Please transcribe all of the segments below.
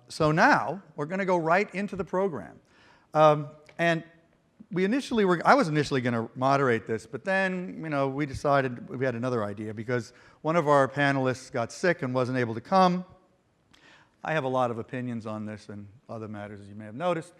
So now we're going to go right into the program. And I was initially going to moderate this, but then, we decided we had another idea because one of our panelists got sick and wasn't able to come. I have a lot of opinions on this and other matters, as you may have noticed.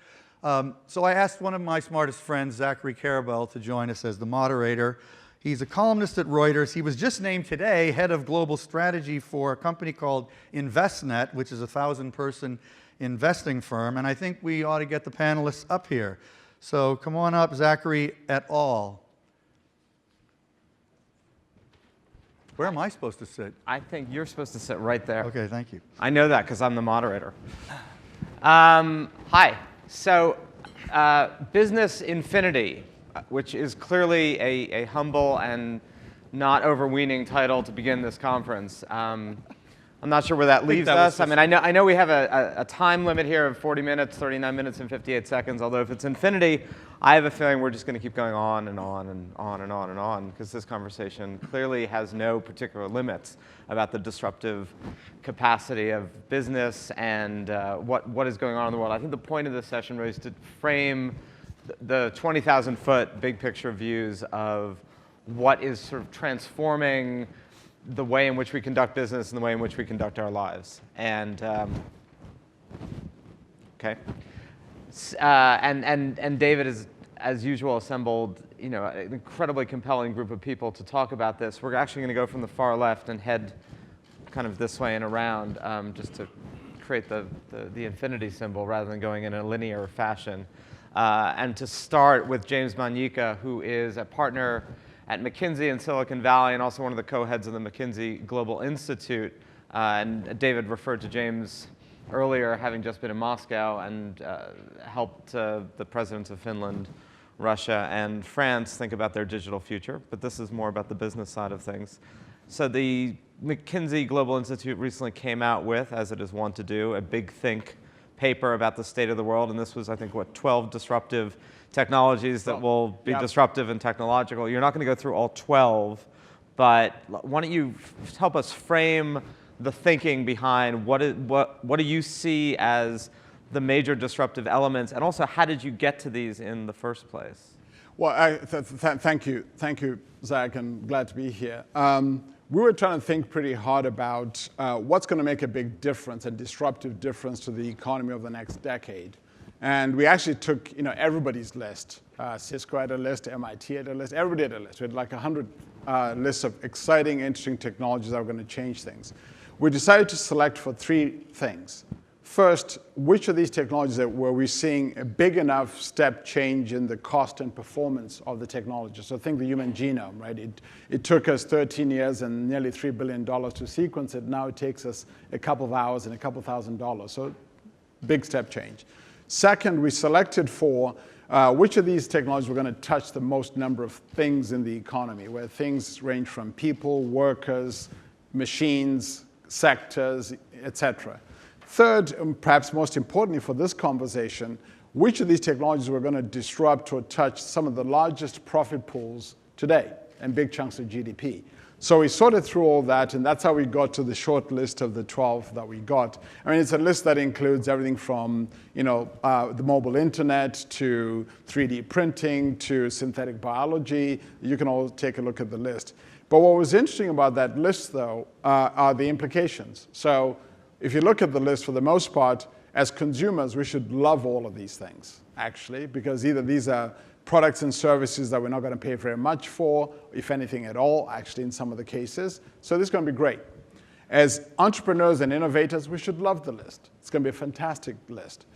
So I asked one of my smartest friends, Zachary Karabell, to join us as the moderator. He's a columnist at Reuters. He was just named today head of global strategy for a company called Envestnet, which is a 1,000-person investing firm. And I think we ought to get the panelists up here. So come on up, Zachary et al. Where am I supposed to sit? I think you're supposed to sit right there. Okay, thank you. I know that because I'm the moderator. Hi. So Business Infinity, which is clearly a humble and not overweening title to begin this conference. I'm not sure where that leaves us. I mean, I know we have a time limit here of 40 minutes, 39 minutes, and 58 seconds, although if it's infinity, I have a feeling we're just going to keep going on and on and on and on and on, because this conversation clearly has no particular limits about the disruptive capacity of business and what is going on in the world. I think the point of this session was to frame the 20,000-foot big picture views of what is sort of transforming the way in which we conduct business and the way in which we conduct our lives. And and David is, as usual, assembled an incredibly compelling group of people to talk about this. We're actually going to go from the far left and head kind of this way and around, just to create the infinity symbol rather than going in a linear fashion. And to start with James Manyika, who is a partner at McKinsey in Silicon Valley and also one of the co-heads of the McKinsey Global Institute. And David referred to James earlier, having just been in Moscow and helped the presidents of Finland, Russia, and France think about their digital future. But this is more about the business side of things. So the McKinsey Global Institute recently came out with, as it is wont to do, a big think paper about the state of the world. And this was, I think, 12 disruptive technologies that will be disruptive and technological. You're not going to go through all 12, but why don't you help us frame the thinking behind what do you see as the major disruptive elements, and also how did you get to these in the first place? Well, thank you, Zach, and glad to be here. We were trying to think pretty hard about what's going to make a big difference, a disruptive difference to the economy of the next decade. And we actually took everybody's list. Cisco had a list, MIT had a list, everybody had a list. We had like 100 lists of exciting, interesting technologies that were going to change things. We decided to select for 3 things. First, which of these technologies were we seeing a big enough step change in the cost and performance of the technology? So think the human genome, right? It took us 13 years and nearly $3 billion to sequence it. Now it takes us a couple of hours and a couple $1,000. So big step change. Second, we selected for which of these technologies were going to touch the most number of things in the economy, where things range from people, workers, machines, sectors, etc. Third, and perhaps most importantly for this conversation, which of these technologies were going to disrupt or touch some of the largest profit pools today and big chunks of GDP. So we sorted through all that, and that's how we got to the short list of the 12 that we got. I mean, it's a list that includes everything from the mobile internet to 3D printing to synthetic biology. You can all take a look at the list. But what was interesting about that list, though, are the implications. So if you look at the list, for the most part, as consumers, we should love all of these things, actually, because either these are products and services that we're not going to pay very much for, if anything at all, actually, in some of the cases. So this is going to be great. As entrepreneurs and innovators, we should love the list. It's going to be a fantastic list.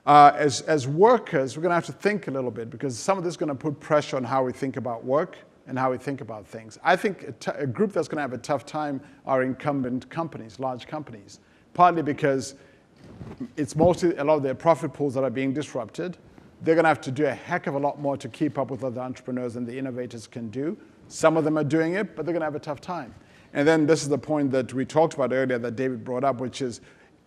As workers, we're going to have to think a little bit, because some of this is going to put pressure on how we think about work and how we think about things. I think a group that's going to have a tough time are incumbent companies, large companies, partly because it's mostly a lot of their profit pools that are being disrupted. They're going to have to do a heck of a lot more to keep up with what the entrepreneurs and the innovators can do. Some of them are doing it, but they're going to have a tough time. And then this is the point that we talked about earlier that David brought up, which is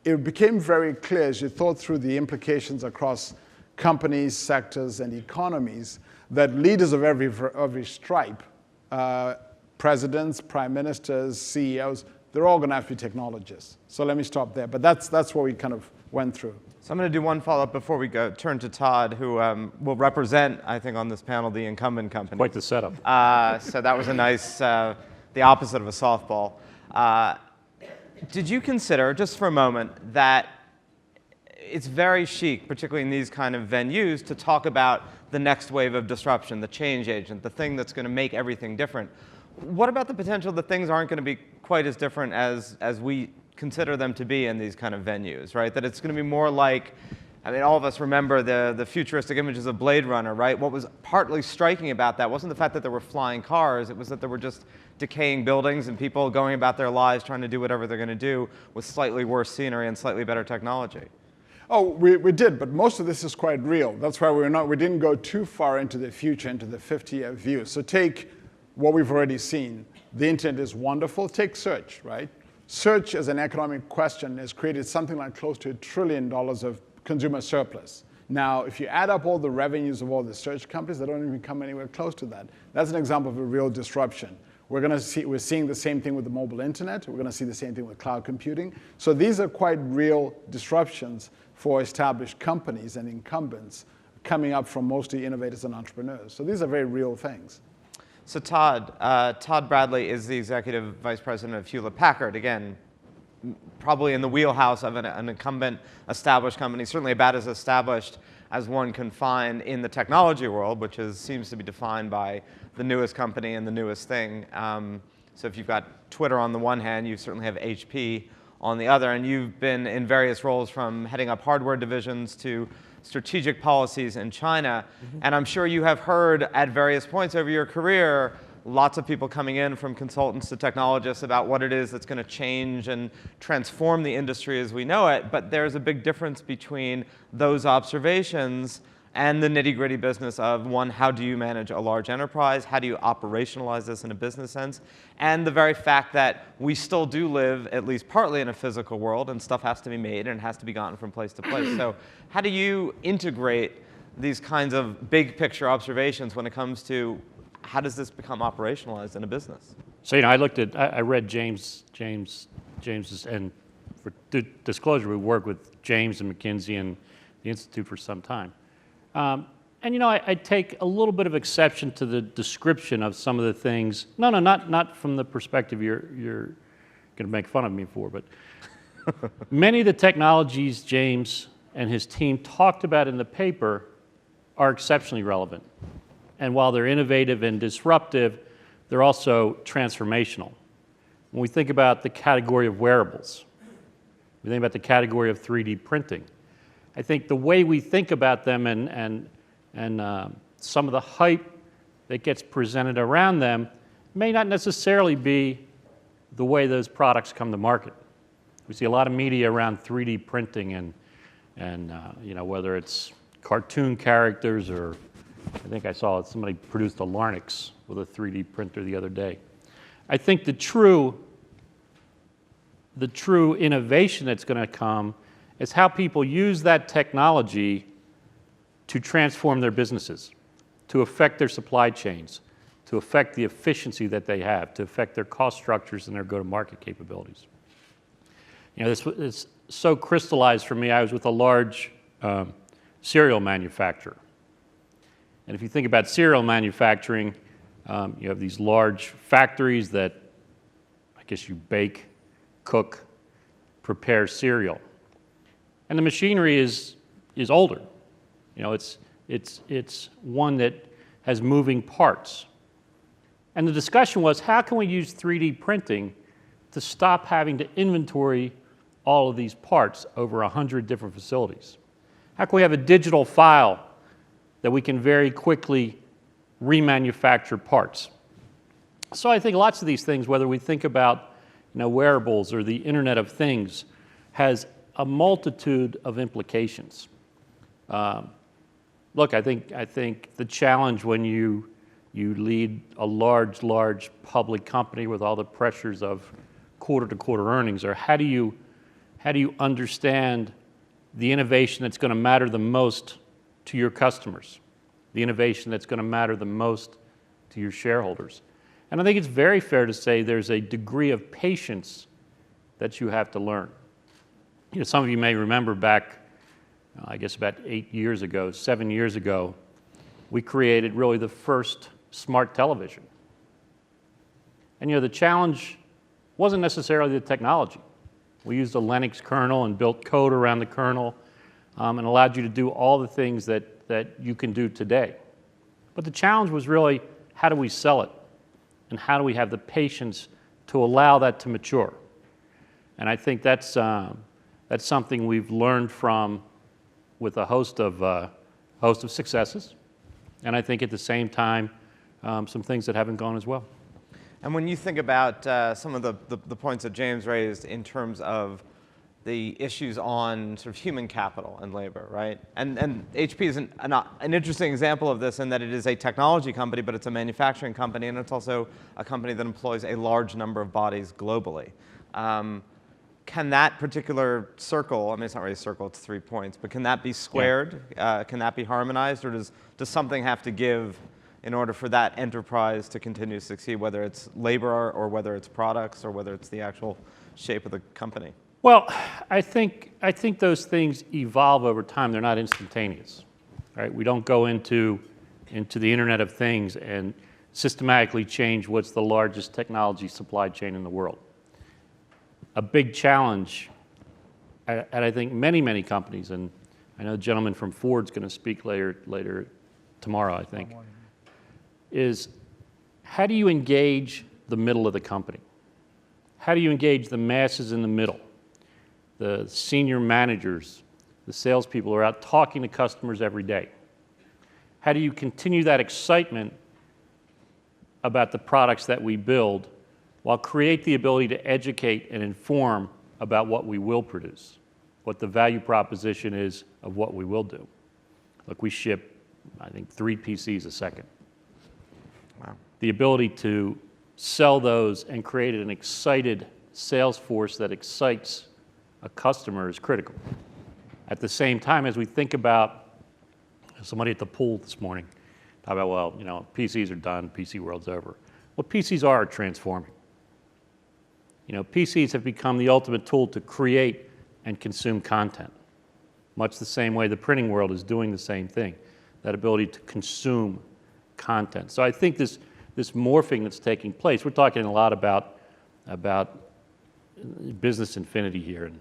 it became very clear as you thought through the implications across companies, sectors, and economies that leaders of every stripe, presidents, prime ministers, CEOs, they're all going to have to be technologists. So let me stop there. But that's what we kind of went through. So I'm going to do one follow-up before we turn to Todd, who will represent, I think, on this panel, the incumbent company. Quite the setup. So that was a nice, the opposite of a softball. Did you consider, just for a moment, that it's very chic, particularly in these kind of venues, to talk about the next wave of disruption, the change agent, the thing that's going to make everything different? What about the potential that things aren't going to be quite as different as we consider them to be in these kind of venues, right? That it's going to be more like, I mean, all of us remember the futuristic images of Blade Runner, right? What was partly striking about that wasn't the fact that there were flying cars, it was that there were just decaying buildings and people going about their lives trying to do whatever they're going to do with slightly worse scenery and slightly better technology. Oh, we did, but most of this is quite real. That's why we didn't go too far into the future, into the 50-year view. So take what we've already seen. The internet is wonderful. Take search, right? Search as an economic question has created something like close to $1 trillion of consumer surplus. Now, if you add up all the revenues of all the search companies, they don't even come anywhere close to that. That's an example of a real disruption. We're seeing the same thing with the mobile internet. We're going to see the same thing with cloud computing. So these are quite real disruptions for established companies and incumbents coming up from mostly innovators and entrepreneurs. So these are very real things. So Todd Bradley is the executive vice president of Hewlett-Packard. Again, probably in the wheelhouse of an incumbent established company, certainly about as established as one can find in the technology world, which seems to be defined by the newest company and the newest thing. So if you've got Twitter on the one hand, you certainly have HP on the other, and you've been in various roles from heading up hardware divisions to strategic policies in China. And I'm sure you have heard at various points over your career lots of people coming in from consultants to technologists about what it is that's going to change and transform the industry as we know it. But there's a big difference between those observations and the nitty-gritty business of, one, how do you manage a large enterprise? How do you operationalize this in a business sense? And the very fact that we still do live, at least partly, in a physical world, and stuff has to be made and has to be gotten from place to place. So how do you integrate these kinds of big picture observations when it comes to how does this become operationalized in a business? So, I read James's, and for disclosure, we worked with James and McKinsey and the Institute for some time. And I take a little bit of exception to the description of some of the things. No, not from the perspective you're going to make fun of me for, but many of the technologies James and his team talked about in the paper are exceptionally relevant. And while they're innovative and disruptive, they're also transformational. When we think about the category of wearables, we think about the category of 3D printing, I think the way we think about them and some of the hype that gets presented around them may not necessarily be the way those products come to market. We see a lot of media around 3D printing and whether it's cartoon characters or I think I saw somebody produced a Larynx with a 3D printer the other day. I think the true innovation that's going to come is how people use that technology to transform their businesses, to affect their supply chains, to affect the efficiency that they have, to affect their cost structures and their go-to-market capabilities. This is so crystallized for me. I was with a large cereal manufacturer. And if you think about cereal manufacturing, you have these large factories that, I guess you bake, cook, prepare cereal. And the machinery is older. It's one that has moving parts. And the discussion was, how can we use 3D printing to stop having to inventory all of these parts over 100 different facilities? How can we have a digital file that we can very quickly remanufacture parts? So I think lots of these things, whether we think about wearables or the Internet of Things, has a multitude of implications. Look, I think the challenge when you lead a large public company with all the pressures of quarter-to-quarter earnings are how do you understand the innovation that's going to matter the most to your customers, the innovation that's going to matter the most to your shareholders. And I think it's very fair to say there's a degree of patience that you have to learn. some of you may remember back, I guess about 7 years ago, we created really the first smart television. And the challenge wasn't necessarily the technology. We used a Linux kernel and built code around the kernel and allowed you to do all the things that you can do today. But the challenge was really, how do we sell it? And how do we have the patience to allow that to mature? And I think that's something we've learned from with a host of successes. And I think at the same time, some things that haven't gone as well. And when you think about some of the points that James raised in terms of the issues on sort of human capital and labor, right? And HP is an interesting example of this in that it is a technology company, but it's a manufacturing company, and it's also a company that employs a large number of bodies globally. Can that particular circle, I mean, it's not really a circle, it's 3 points, but can that be squared? Yeah. Can that be harmonized, or does something have to give in order for that enterprise to continue to succeed, whether it's labor or whether it's products or whether it's the actual shape of the company? Well, I think those things evolve over time. They're not instantaneous, right? We don't go into the Internet of Things and systematically change what's the largest technology supply chain in the world. A big challenge, and I think many companies, and I know the gentleman from Ford's going to speak later tomorrow, I think, is how do you engage the middle of the company? How do you engage the masses in the middle? The senior managers, the salespeople are out talking to customers every day. How do you continue that excitement about the products that we build while create the ability to educate and inform about what we will produce, what the value proposition is of what we will do? Look, we ship, I think, 3 PCs a second. Wow. The ability to sell those and create an excited sales force that excites a customer is critical. At the same time, as we think about somebody at the pool this morning, talk about, well, PCs are done, PC world's over. Well, PCs are transforming. PCs have become the ultimate tool to create and consume content, much the same way the printing world is doing the same thing, that ability to consume content. So I think this morphing that's taking place, we're talking a lot about business infinity here. And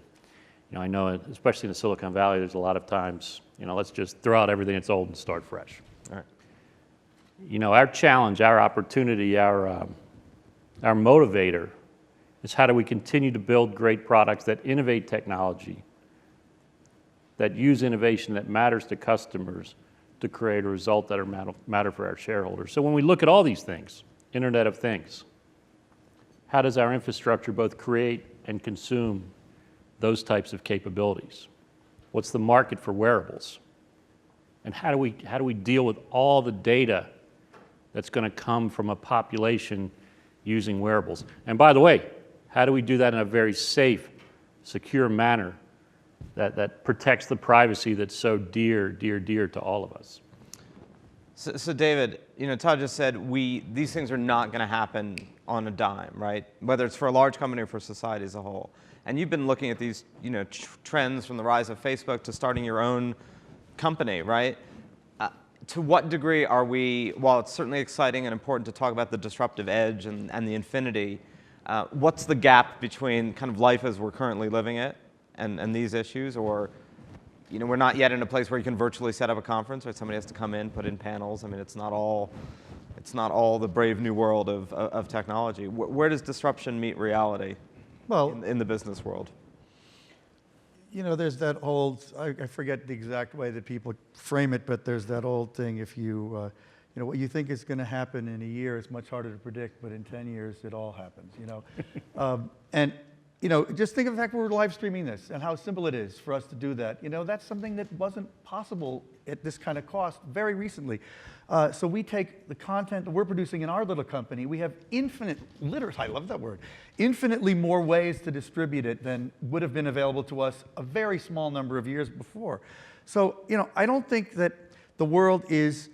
I know, especially in the Silicon Valley, there's a lot of times, let's just throw out everything that's old and start fresh. All right. Our challenge, our opportunity, our motivator is how do we continue to build great products that innovate technology, that use innovation that matters to customers to create a result that matter for our shareholders. So when we look at all these things, Internet of Things, how does our infrastructure both create and consume those types of capabilities? What's the market for wearables? And how do we deal with all the data that's going to come from a population using wearables? And by the way, how do we do that in a very safe, secure manner that protects the privacy that's so dear to all of us? So David, Todd just said these things are not going to happen on a dime, right? Whether it's for a large company or for society as a whole. And you've been looking at these, trends from the rise of Facebook to starting your own company, right? To what degree are we, while it's certainly exciting and important to talk about the disruptive edge and the infinity, what's the gap between kind of life as we're currently living it and these issues? Or, we're not yet in a place where you can virtually set up a conference, or somebody has to come in, put in panels. I mean, it's not all the brave new world of technology. Where does disruption meet reality? Well, in the business world. There's that old, I forget the exact way that people frame it, but there's that old thing, if you, what you think is going to happen in a year is much harder to predict, but in 10 years it all happens, And, just think of the fact we're live streaming this and how simple it is for us to do that. That's something that wasn't possible at this kind of cost very recently. So we take the content that we're producing in our little company, we have I love that word, infinitely more ways to distribute it than would have been available to us a very small number of years before. So, I don't think that the world is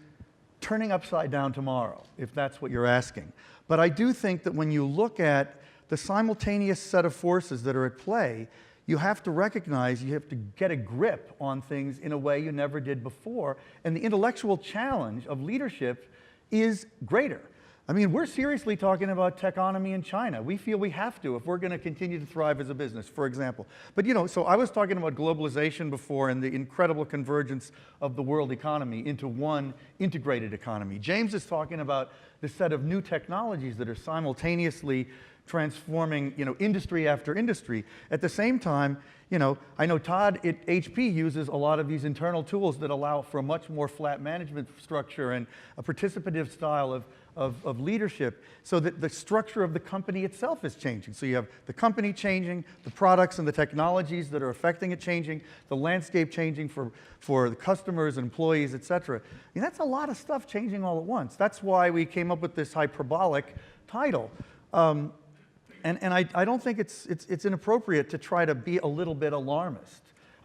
turning upside down tomorrow, if that's what you're asking. But I do think that when you look at the simultaneous set of forces that are at play, you have to recognize, you have to get a grip on things in a way you never did before. And the intellectual challenge of leadership is greater. I mean, we're seriously talking about techonomy in China. We feel we have to if we're going to continue to thrive as a business, for example. But so I was talking about globalization before and the incredible convergence of the world economy into one integrated economy. James is talking about the set of new technologies that are simultaneously transforming, industry after industry. At the same time, I know Todd at HP uses a lot of these internal tools that allow for a much more flat management structure and a participative style of leadership, so that the structure of the company itself is changing. So you have the company changing, the products and the technologies that are affecting it changing, the landscape changing for the customers, employees, et cetera. That's a lot of stuff changing all at once. That's why we came up with this hyperbolic title. And I don't think it's inappropriate to try to be a little bit alarmist.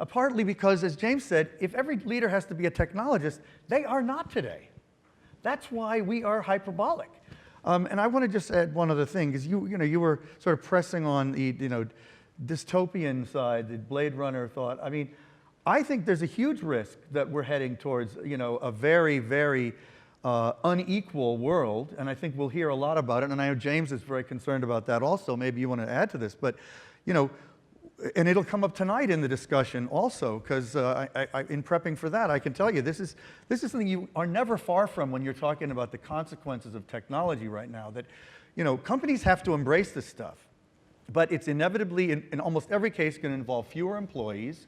Partly because, as James said, if every leader has to be a technologist, they are not today. That's why we are hyperbolic. And I want to just add one other thing, because you were sort of pressing on the dystopian side, the Blade Runner thought. I mean, I think there's a huge risk that we're heading towards a very, very unequal world, and I think we'll hear a lot about it. And I know James is very concerned about that also. Maybe you want to add to this, but and it'll come up tonight in the discussion also, because in prepping for that, I can tell you this is something you are never far from when you're talking about the consequences of technology right now. That companies have to embrace this stuff, but it's inevitably, in almost every case, going to involve fewer employees.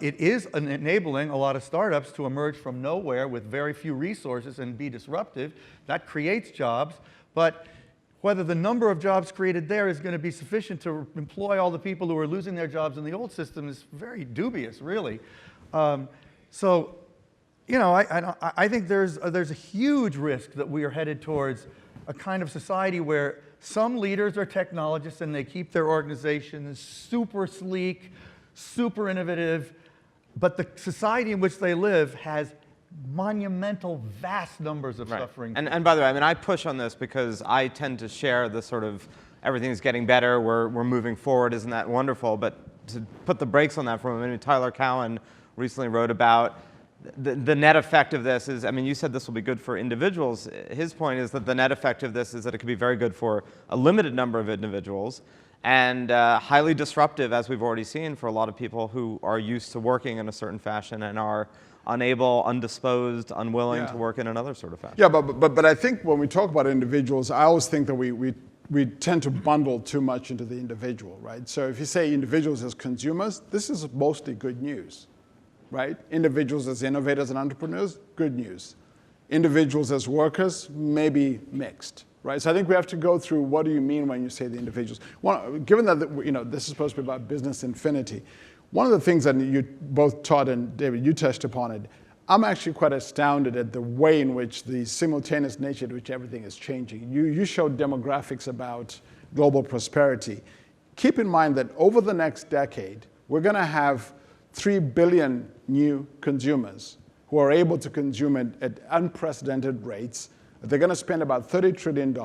It is enabling a lot of startups to emerge from nowhere with very few resources and be disruptive. That creates jobs, but whether the number of jobs created there is going to be sufficient to employ all the people who are losing their jobs in the old system is very dubious, really. I think there's a huge risk that we are headed towards a kind of society where some leaders are technologists and they keep their organizations super sleek, super innovative, but the society in which they live has monumental, vast numbers of suffering. And by the way, I mean, I push on this because I tend to share the sort of everything's getting better, we're moving forward, isn't that wonderful? But to put the brakes on that for a minute, Tyler Cowen recently wrote about the net effect of this is, I mean, you said this will be good for individuals. His point is that the net effect of this is that it could be very good for a limited number of individuals and highly disruptive, as we've already seen, for a lot of people who are used to working in a certain fashion and are unable, undisposed, unwilling to work in another sort of fashion. Yeah, but I think when we talk about individuals, I always think that we tend to bundle too much into the individual, right? So if you say individuals as consumers, this is mostly good news, right? Individuals as innovators and entrepreneurs, good news. Individuals as workers, maybe mixed, right? So I think we have to go through what do you mean when you say the individuals. Given that this is supposed to be about business infinity, one of the things that you both, Todd and David, you touched upon it, I'm actually quite astounded at the way in which the simultaneous nature at which everything is changing. You showed demographics about global prosperity. Keep in mind that over the next decade, we're going to have 3 billion new consumers who are able to consume at unprecedented rates. They're going to spend about $30 trillion,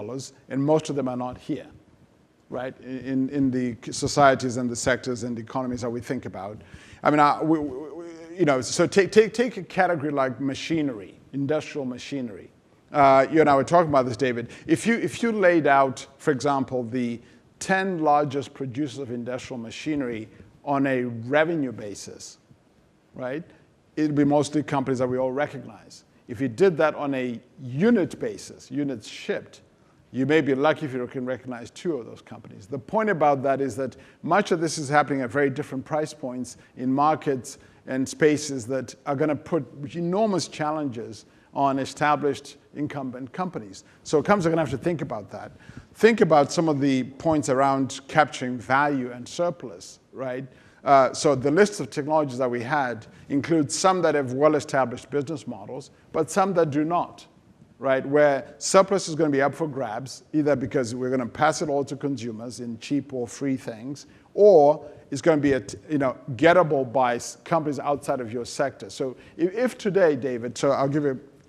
and most of them are not here, right, in the societies and the sectors and the economies that we think about. I mean, so take a category like machinery, industrial machinery. You and I were talking about this, David. If you laid out, for example, the 10 largest producers of industrial machinery on a revenue basis, right, it'd be mostly companies that we all recognize. If you did that on a unit basis, units shipped, you may be lucky if you can recognize 2 of those companies. The point about that is that much of this is happening at very different price points in markets and spaces that are going to put enormous challenges on established incumbent companies. So companies are going to have to think about that. Think about some of the points around capturing value and surplus, right? So the list of technologies that we had includes some that have well-established business models, but some that do not, right? Where surplus is going to be up for grabs, either because we're going to pass it all to consumers in cheap or free things, or it's going to be gettable by companies outside of your sector. So if today, David, so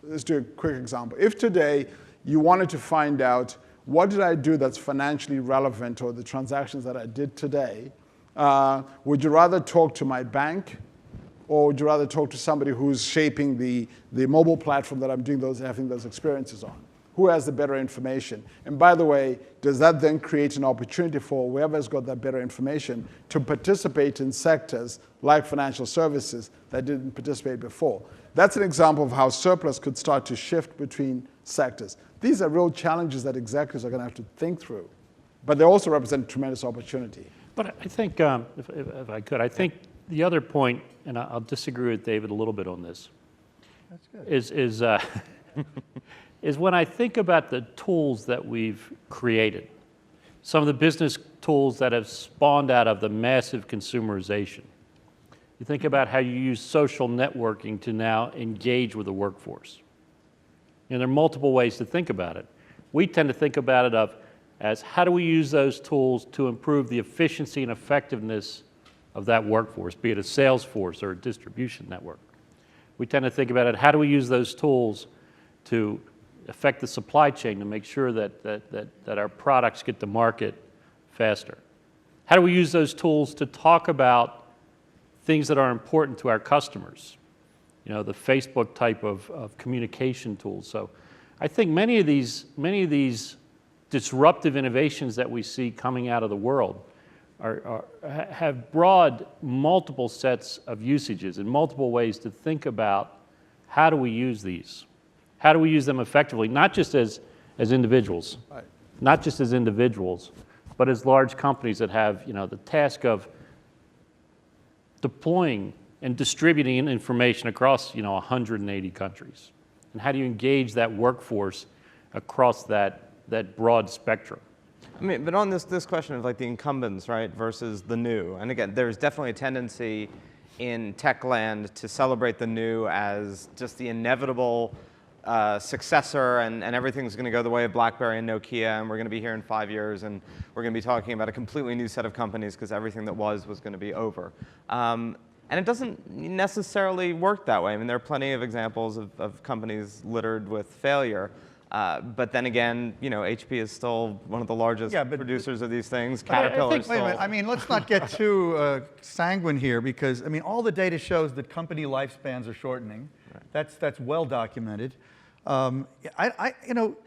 let's do a quick example. If today you wanted to find out what did I do that's financially relevant or the transactions that I did today, Would you rather talk to my bank, or would you rather talk to somebody who's shaping the mobile platform that I'm doing having those experiences on? Who has the better information? And by the way, does that then create an opportunity for whoever's got that better information to participate in sectors like financial services that didn't participate before? That's an example of how surplus could start to shift between sectors. These are real challenges that executives are going to have to think through, but they also represent tremendous opportunity. But I think, if I could, I think the other point, and I'll disagree with David a little bit on this, That's good. is when I think about the tools that we've created, some of the business tools that have spawned out of the massive consumerization. You think about how you use social networking to now engage with the workforce. And there are multiple ways to think about it. We tend to think about it as how do we use those tools to improve the efficiency and effectiveness of that workforce, be it a sales force or a distribution network. We tend to think about it, how do we use those tools to affect the supply chain to make sure that our products get to market faster? How do we use those tools to talk about things that are important to our customers? You know, the Facebook type of communication tools. So I think many of these disruptive innovations that we see coming out of the world have broad multiple sets of usages and multiple ways to think about how do we use these? How do we use them effectively, not just as individuals, Right. not just as individuals, but as large companies that have, you know, the task of deploying and distributing information across, you know, 180 countries. And how do you engage that workforce across that broad spectrum? I mean, but on this question of like the incumbents, right, versus the new, and again, there's definitely a tendency in tech land to celebrate the new as just the inevitable successor, and everything's going to go the way of BlackBerry and Nokia, and we're going to be here in 5 years, and we're going to be talking about a completely new set of companies because everything that was going to be over. And it doesn't necessarily work that way. I mean, there are plenty of examples of companies littered with failure. But then again, you know, HP is still one of the largest producers of these things. Caterpillar Wait a minute. I mean, let's not get too sanguine here, because I mean, all the data shows that company lifespans are shortening. Right. That's well documented. You know,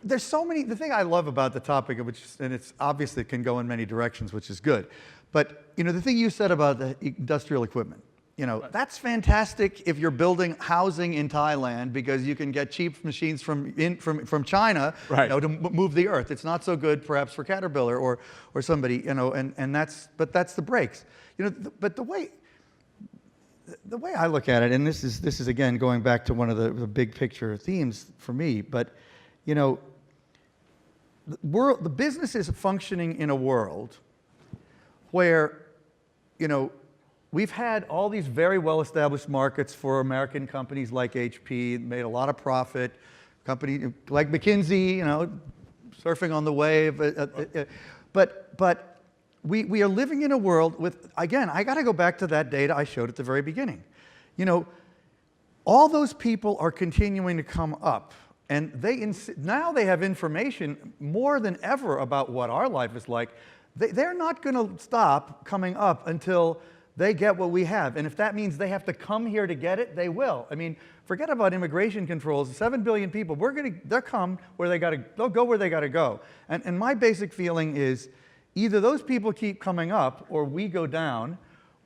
there's so many. The thing I love about the topic, and it's obviously it can go in many directions, which is good. But you know, the thing you said about the industrial equipment. You know, that's fantastic if you're building housing in Thailand because you can get cheap machines from China, right, you know, to move the earth. It's not so good perhaps for Caterpillar or somebody, you know, and that's the breaks. You know, but the way I look at it, and this is again going back to one of the big picture themes for me, but you know, the business is functioning in a world where, you know, we've had all these very well-established markets for American companies like HP, made a lot of profit. Company like McKinsey, you know, surfing on the wave. But we are living in a world with, again, I got to go back to that data I showed at the very beginning. You know, all those people are continuing to come up. And now they have information more than ever about what our life is like. They're not going to stop coming up until they get what we have. And if that means they have to come here to get it, they will. I mean, forget about immigration controls. 7 billion people, they'll come where they'll go where they got to go. And my basic feeling is either those people keep coming up or we go down,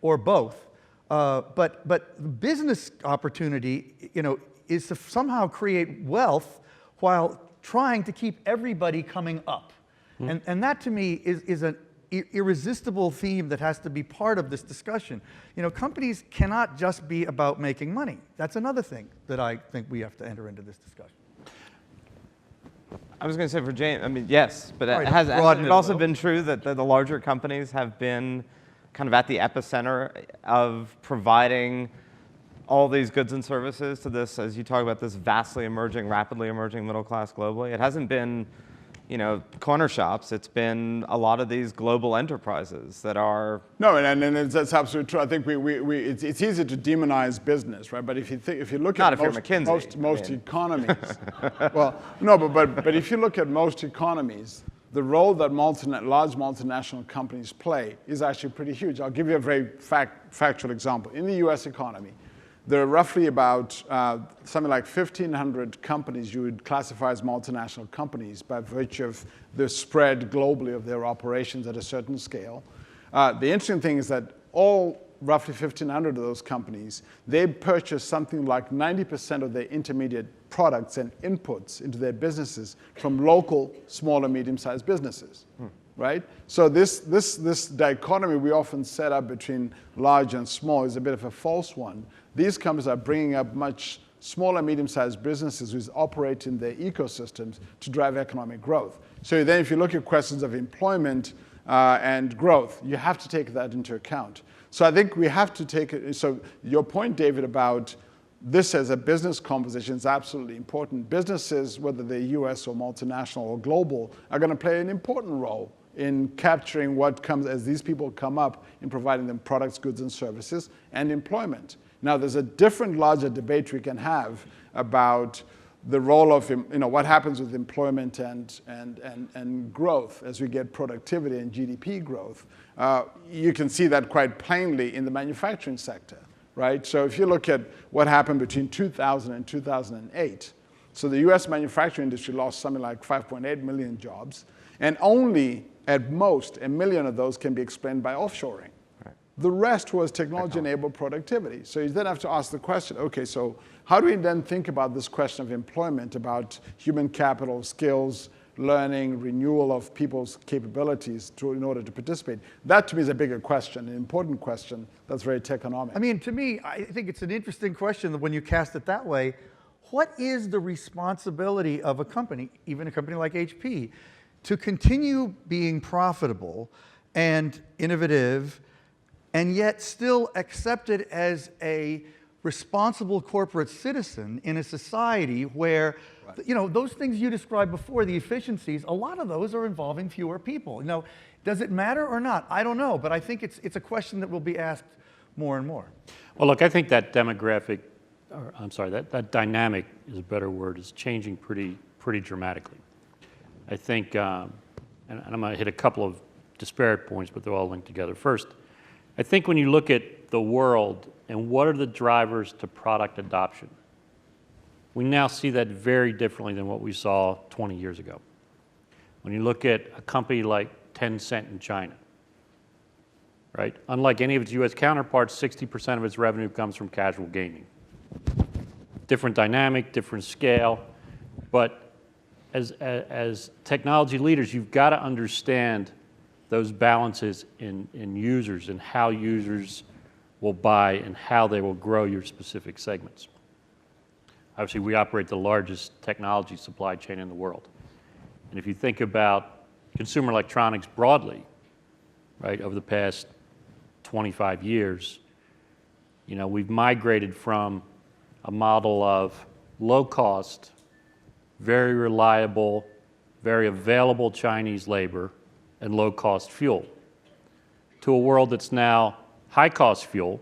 or both. But the business opportunity, you know, is to somehow create wealth while trying to keep everybody coming up. And that to me is an irresistible theme that has to be part of this discussion. You know, companies cannot just be about making money. That's another thing that I think we have to enter into this discussion. I was going to say for James, I mean, yes, but Right, has broaden it it also a been true that the larger companies have been kind of at the epicenter of providing all these goods and services to this, as you talk about, this vastly emerging, rapidly emerging middle class globally? It hasn't been, you know, corner shops. It's been a lot of these global enterprises that are. No, and that's absolutely true. I think it's easy to demonize business, right? But if you look Not at if you're McKinsey, most economies, well, no, but if you look at most economies, the role that large multinational companies play is actually pretty huge. I'll give you a very factual example. In the US economy, there are roughly about something like 1,500 companies you would classify as multinational companies by virtue of the spread globally of their operations at a certain scale. The interesting thing is that all roughly 1,500 of those companies, they purchase something like 90% of their intermediate products and inputs into their businesses from local, small and medium-sized businesses, right? So this dichotomy we often set up between large and small is a bit of a false one. These companies are bringing up much small and medium-sized businesses who operate in their ecosystems to drive economic growth. So then if you look at questions of employment and growth, you have to take that into account. So I think we have to take it. So your point, David, about this as a business conversation is absolutely important. Businesses, whether they're US or multinational or global, are going to play an important role in capturing what comes as these people come up in providing them products, goods, and services, and employment. Now, there's a different, larger debate we can have about the role of, what happens with employment and growth as we get productivity and GDP growth. You can see that quite plainly in the manufacturing sector, right? So if you look at what happened between 2000 and 2008, so the US manufacturing industry lost something like 5.8 million jobs, and only at most 1 million of those can be explained by offshoring. The rest was technology-enabled productivity. So you then have to ask the question, okay, so how do we then think about this question of employment, about human capital, skills, learning, renewal of people's capabilities in order to participate? That, to me, is a bigger question, an important question that's very techonomic. I mean, to me, I think it's an interesting question that when you cast it that way. What is the responsibility of a company, even a company like HP, to continue being profitable and innovative and yet still accepted as a responsible corporate citizen in a society where, those things you described before, the efficiencies, a lot of those are involving fewer people. Does it matter or not? I don't know, but I think it's a question that will be asked more and more. Well, look, I think that that dynamic is a better word, is changing pretty dramatically. I think, and I'm going to hit a couple of disparate points, but they're all linked together. First, I think when you look at the world and what are the drivers to product adoption, we now see that very differently than what we saw 20 years ago. When you look at a company like Tencent in China, right? Unlike any of its US counterparts, 60% of its revenue comes from casual gaming. Different dynamic, different scale, but as technology leaders, you've got to understand those balances in users and how users will buy and how they will grow your specific segments. Obviously, we operate the largest technology supply chain in the world. And if you think about consumer electronics broadly, right, over the past 25 years, we've migrated from a model of low cost, very reliable, very available Chinese labor and low cost fuel to a world that's now high cost fuel,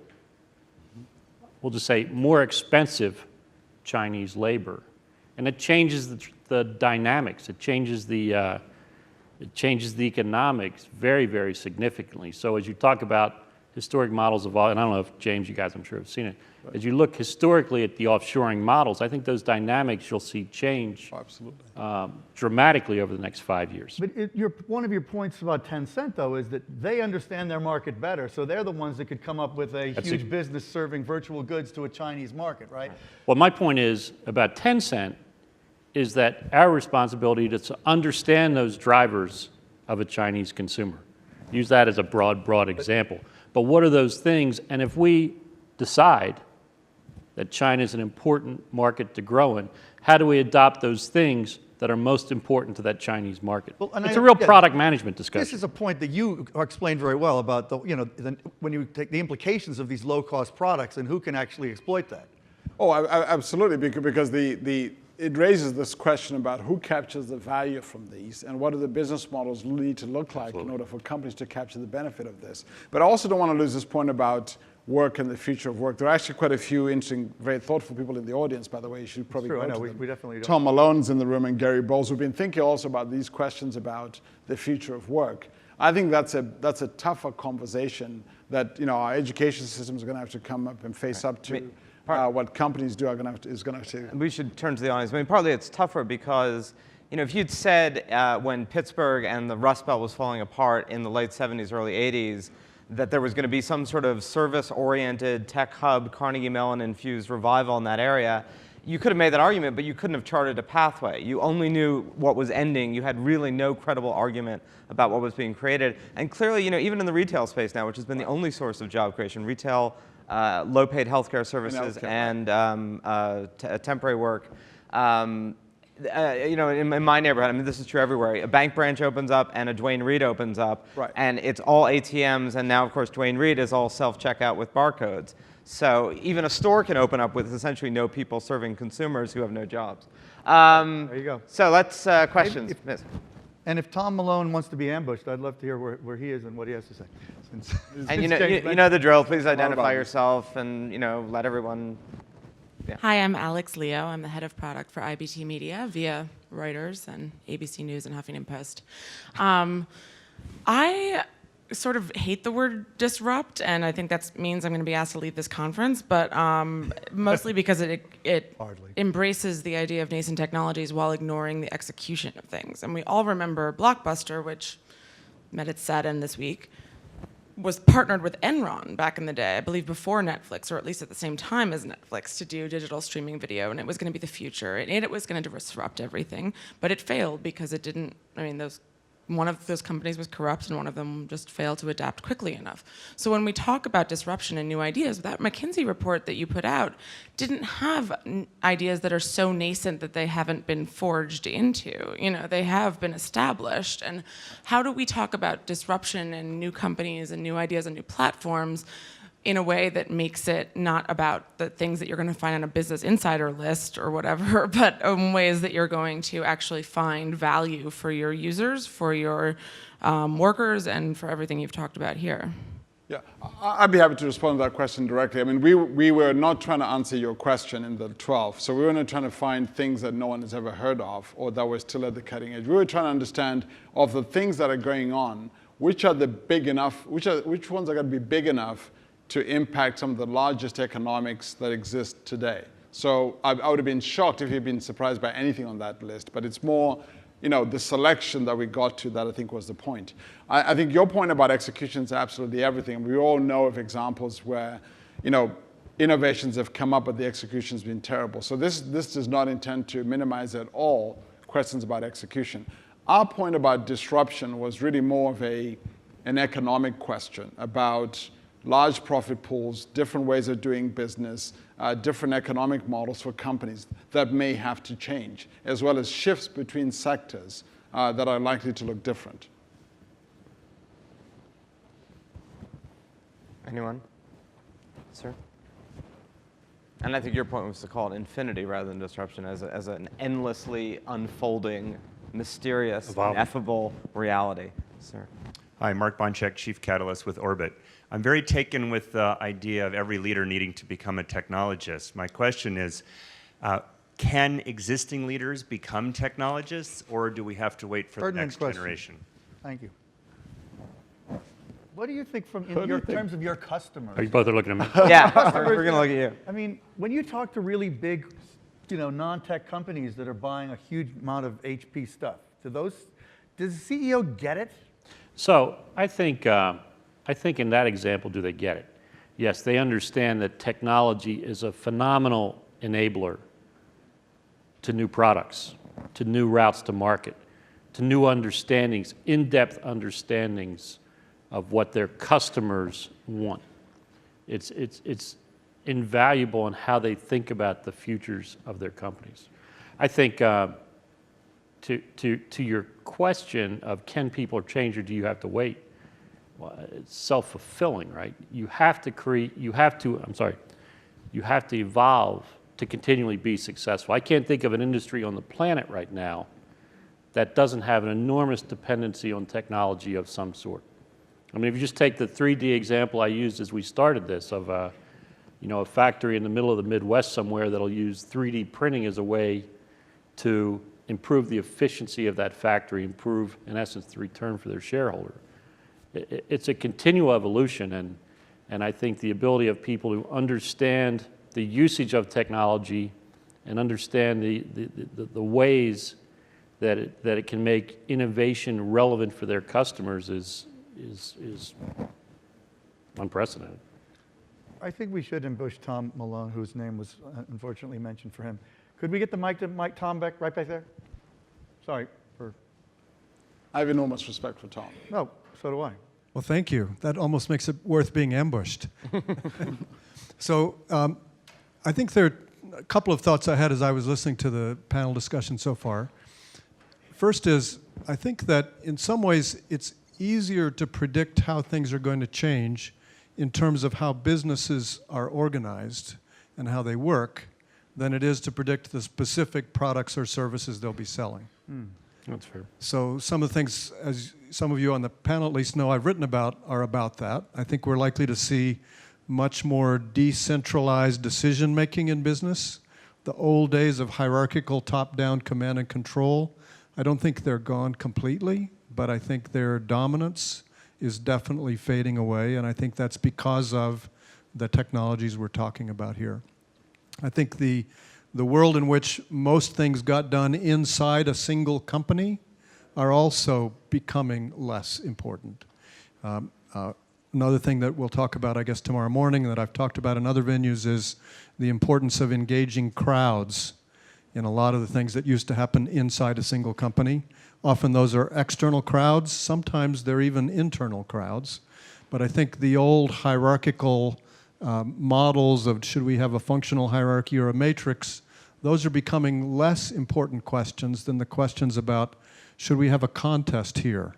we'll just say more expensive Chinese labor. And it changes the dynamics. It changes the economics very, very significantly. So as you talk about historic models of, and I don't know if James, you guys I'm sure have seen it, right. As you look historically at the offshoring models, I think those dynamics you'll see change dramatically over the next 5 years. But one of your points about Tencent, though, is that they understand their market better, so they're the ones that could come up with a huge business serving virtual goods to a Chinese market, right? Well, my point is about Tencent is that our responsibility is to understand those drivers of a Chinese consumer. Use that as a broad example. But what are those things? And if we decide that China is an important market to grow in, how do we adopt those things that are most important to that Chinese market? Well, it's a real product management discussion. This is a point that you explained very well about when you take the implications of these low-cost products and who can actually exploit that. Oh, absolutely, because it raises this question about who captures the value from these and what do the business models need to look like in order for companies to capture the benefit of this. But I also don't want to lose this point about work and the future of work. There are actually quite a few interesting, very thoughtful people in the audience, by the way. You should probably true, go I know, to we- them. we definitely don't. Tom Malone's in the room and Gary Bowles, who've been thinking also about these questions about the future of work. I think that's a tougher conversation that our education systems are going to have to come up and face up to. What companies do is going to have to. We should turn to the audience. I mean, partly it's tougher because, if you'd said when Pittsburgh and the Rust Belt was falling apart in the late 70s, early 80s, that there was going to be some sort of service-oriented tech hub, Carnegie Mellon-infused revival in that area, you could have made that argument, but you couldn't have charted a pathway. You only knew what was ending. You had really no credible argument about what was being created. And clearly, even in the retail space now, which has been the only source of job creation, retail, low-paid healthcare services, and temporary work. In my neighborhood, I mean, this is true everywhere. A bank branch opens up and a Duane Reade opens up, and it's all ATMs. And now, of course, Duane Reade is all self-checkout with barcodes. So even a store can open up with essentially no people serving consumers who have no jobs. There you go. So let's questions. Miss. And if Tom Malone wants to be ambushed, I'd love to hear where he is and what he has to say. Since And James you know the drill. Please about identify this. yourself and let everyone. Hi, I'm Alex Leo. I'm the head of product for IBT Media via Reuters and ABC News and Huffington Post. I sort of hate the word disrupt, and I think that means I'm going to be asked to leave this conference, but mostly because it Hardly. embraces the idea of nascent technologies while ignoring the execution of things. And we all remember Blockbuster, which met its SAT this week, was partnered with Enron back in the day, I believe before Netflix, or at least at the same time as Netflix, to do digital streaming video, and it was going to be the future, and it was going to disrupt everything, but it failed because it didn't, one of those companies was corrupt and one of them just failed to adapt quickly enough. So when we talk about disruption and new ideas, that McKinsey report that you put out didn't have ideas that are so nascent that they haven't been forged into. They have been established. And how do we talk about disruption and new companies and new ideas and new platforms in a way that makes it not about the things that you're going to find on a Business Insider list or whatever, but in ways that you're going to actually find value for your users, for your workers, and for everything you've talked about here? Yeah, I'd be happy to respond to that question directly. I mean, we were not trying to answer your question in the 12, so we were not trying to find things that no one has ever heard of or that were still at the cutting edge. We were trying to understand of the things that are going on, which are the big enough, which ones are going to be big enough to impact some of the largest economics that exist today. So I would have been shocked if you'd been surprised by anything on that list, but it's more, the selection that we got to that I think was the point. I think your point about execution is absolutely everything. We all know of examples where, innovations have come up, but the execution's been terrible. So this does not intend to minimize at all questions about execution. Our point about disruption was really more of an economic question about large profit pools, different ways of doing business, different economic models for companies that may have to change, as well as shifts between sectors that are likely to look different. Anyone? Sir? And I think your point was to call it infinity rather than disruption as an endlessly unfolding, mysterious, Evolving. ineffable reality. Sir? Hi, Mark Bonchek, Chief Catalyst with Orbit. I'm very taken with the idea of every leader needing to become a technologist. My question is, can existing leaders become technologists, or do we have to wait for the Ferdinand's next question. generation? Thank you. What do you think in terms of your customers? Are you both looking at me? Yeah, we're going to look at you. I mean, when you talk to really big, non-tech companies that are buying a huge amount of HP stuff, does the CEO get it? So I think in that example, do they get it? Yes, they understand that technology is a phenomenal enabler to new products, to new routes to market, to new understandings, in-depth understandings of what their customers want. It's invaluable in how they think about the futures of their companies. I think to your question of can people change or do you have to wait? Well, it's self-fulfilling, right? You have to evolve to continually be successful. I can't think of an industry on the planet right now that doesn't have an enormous dependency on technology of some sort. I mean, if you just take the 3D example I used as we started this of a factory in the middle of the Midwest somewhere that'll use 3D printing as a way to improve the efficiency of that factory, improve, in essence, the return for their shareholder. It's a continual evolution, and I think the ability of people to understand the usage of technology and understand the ways that it can make innovation relevant for their customers is unprecedented. I think we should ambush Tom Malone, whose name was unfortunately mentioned for him. Could we get the mic to Mike Tom right back there? Sorry for. I have enormous respect for Tom. No, so do I. Well, thank you. That almost makes it worth being ambushed. So I think there are a couple of thoughts I had as I was listening to the panel discussion so far. First is, I think that in some ways it's easier to predict how things are going to change in terms of how businesses are organized and how they work than it is to predict the specific products or services they'll be selling. That's fair. So some of the things, as some of you on the panel at least know I've written about, are about that. I think we're likely to see much more decentralized decision-making in business. The old days of hierarchical top-down command and control, I don't think they're gone completely, but I think their dominance is definitely fading away, and I think that's because of the technologies we're talking about here. I think the world in which most things got done inside a single company are also becoming less important. Another thing that we'll talk about, I guess, tomorrow morning that I've talked about in other venues is the importance of engaging crowds in a lot of the things that used to happen inside a single company. Often those are external crowds. Sometimes they're even internal crowds. But I think the old hierarchical models of should we have a functional hierarchy or a matrix, those are becoming less important questions than the questions about should we have a contest here?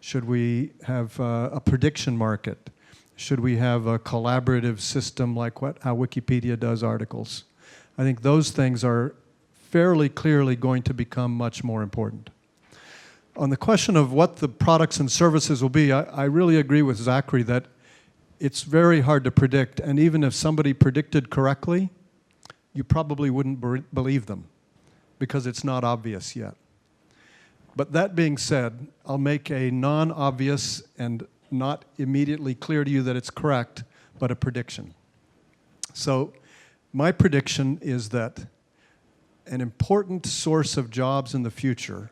Should we have a prediction market? Should we have a collaborative system like how Wikipedia does articles? I think those things are fairly clearly going to become much more important. On the question of what the products and services will be, I really agree with Zachary that it's very hard to predict, and even if somebody predicted correctly, you probably wouldn't believe them because it's not obvious yet. But that being said, I'll make a non-obvious and not immediately clear to you that it's correct, but a prediction. So my prediction is that an important source of jobs in the future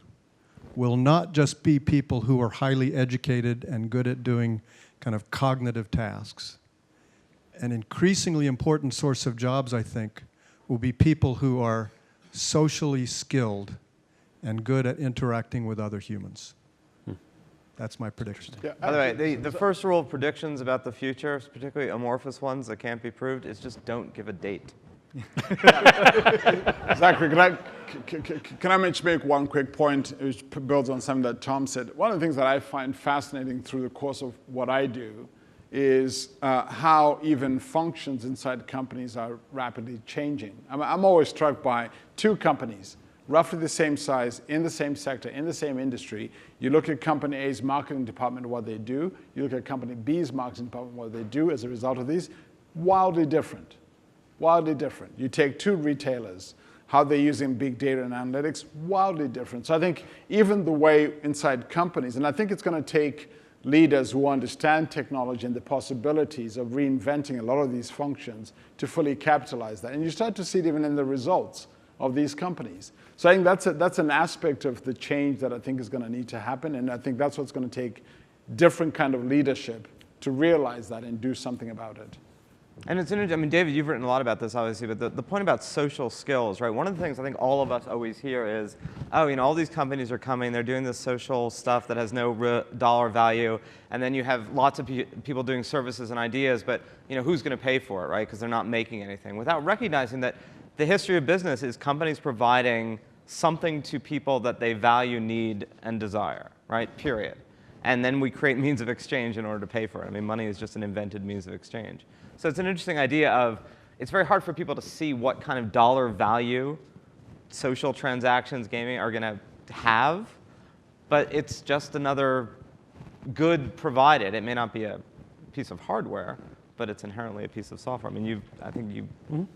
will not just be people who are highly educated and good at doing kind of cognitive tasks. An increasingly important source of jobs, I think, will be people who are socially skilled and good at interacting with other humans. That's my prediction. Yeah, By the way, the first rule of predictions about the future, particularly amorphous ones that can't be proved, is just don't give a date. Zachary, can I just make one quick point which builds on something that Tom said? One of the things that I find fascinating through the course of what I do is how even functions inside companies are rapidly changing. I'm always struck by two companies, roughly the same size, in the same sector, in the same industry. You look at company A's marketing department, what they do. You look at company B's marketing department, what they do as a result of these. Wildly different. Wildly different. You take two retailers, how they're using big data and analytics, wildly different. So I think even the way inside companies, and I think it's going to take leaders who understand technology and the possibilities of reinventing a lot of these functions to fully capitalize that. And you start to see it even in the results of these companies. So I think that's an aspect of the change that I think is going to need to happen, and I think that's what's going to take different kind of leadership to realize that and do something about it. And it's interesting, I mean, David, you've written a lot about this, obviously, but the point about social skills, right? One of the things I think all of us always hear is, oh, all these companies are coming, they're doing this social stuff that has no dollar value, and then you have lots of people doing services and ideas, but, who's going to pay for it, right? Because they're not making anything. Without recognizing that the history of business is companies providing something to people that they value, need, and desire, right? Period. And then we create means of exchange in order to pay for it. I mean, money is just an invented means of exchange. So it's an interesting idea of, it's very hard for people to see what kind of dollar value social transactions, gaming are going to have, but it's just another good provided. It may not be a piece of hardware, but it's inherently a piece of software. I mean, I think you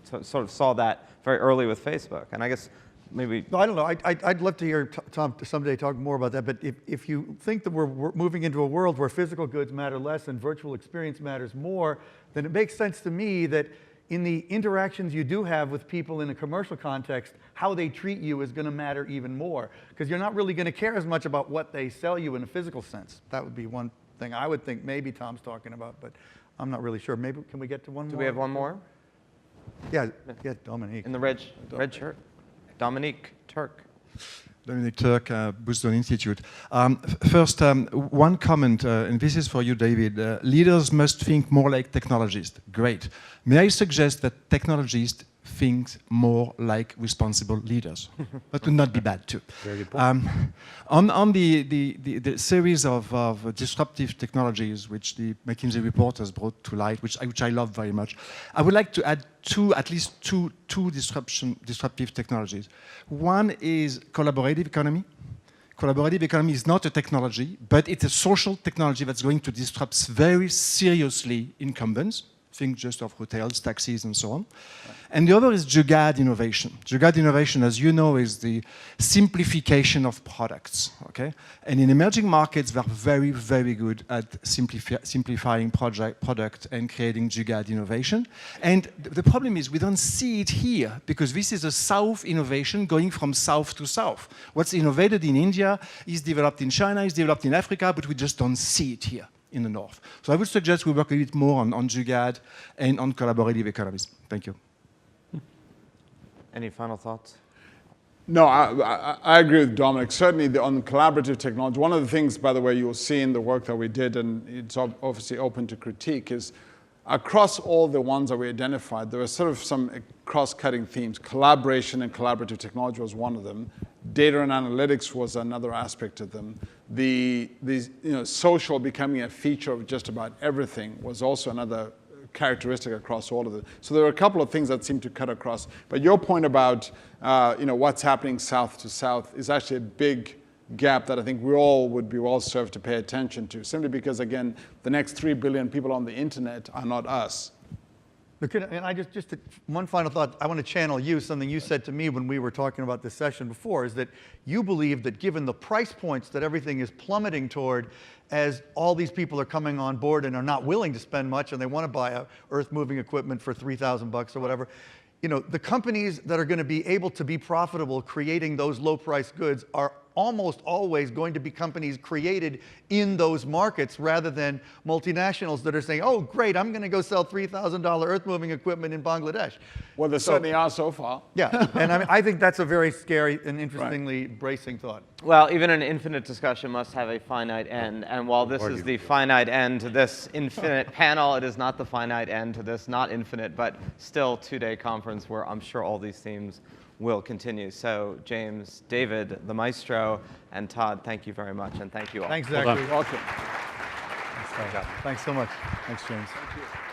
sort of saw that very early with Facebook, and I guess maybe. No, I don't know. I'd love to hear Tom someday talk more about that. But if you think that we're moving into a world where physical goods matter less and virtual experience matters more, then it makes sense to me that in the interactions you do have with people in a commercial context, how they treat you is going to matter even more. Because you're not really going to care as much about what they sell you in a physical sense. That would be one thing I would think maybe Tom's talking about, but I'm not really sure. Maybe, can we get to one more? Do we have one more? Yeah, Dominique. In the red shirt. Dominique Turk. Dominic Turk, Boston Institute. First, one comment, and this is for you, David. Leaders must think more like technologists. Great. May I suggest that technologists think more like responsible leaders? That would not be bad, too. Very good point. On the series of disruptive technologies which the McKinsey report has brought to light, which I love very much, I would like to add at least two disruptive technologies. One is collaborative economy. Collaborative economy is not a technology, but it's a social technology that's going to disrupt very seriously incumbents. Think just of hotels, taxis, and so on. And the other is Jugaad innovation. Jugaad innovation, as you know, is the simplification of products, okay? And in emerging markets, they're very, very good at simplifying product and creating Jugaad innovation. And the problem is we don't see it here because this is a South innovation going from South to South. What's innovated in India is developed in China, is developed in Africa, but we just don't see it here in the North. So I would suggest we work a bit more on Jugaad and on collaborative economies. Thank you. Any final thoughts? No, I agree with Dominic. Certainly on collaborative technology, one of the things, by the way, you'll see in the work that we did, and it's obviously open to critique, is across all the ones that we identified, there were sort of some cross-cutting themes. Collaboration and collaborative technology was one of them. Data and analytics was another aspect of them. The social becoming a feature of just about everything was also another characteristic across all of it. So there are a couple of things that seem to cut across. But your point about what's happening south to south is actually a big gap that I think we all would be well served to pay attention to, simply because, again, the next 3 billion people on the internet are not us. And I just one final thought. I want to channel you, something you said to me when we were talking about this session before, is that you believe that given the price points that everything is plummeting toward, as all these people are coming on board and are not willing to spend much and they want to buy a earth-moving equipment for $3,000 or whatever, the companies that are going to be able to be profitable creating those low-priced goods are almost always going to be companies created in those markets rather than multinationals that are saying, oh, great, I'm going to go sell $3,000 earth-moving equipment in Bangladesh. Well, there certainly are so far. Yeah, and I think that's a very scary and interestingly bracing thought. Well, even an infinite discussion must have a finite end. And while this is the finite end to this infinite panel, it is not the finite end to this not infinite, but still two-day conference where I'm sure all these themes will continue. So James, David, the maestro, and Todd, thank you very much, and thank you all. Thanks, Well Zachary. done. Welcome. Thanks so much. Thanks, James. Thank you.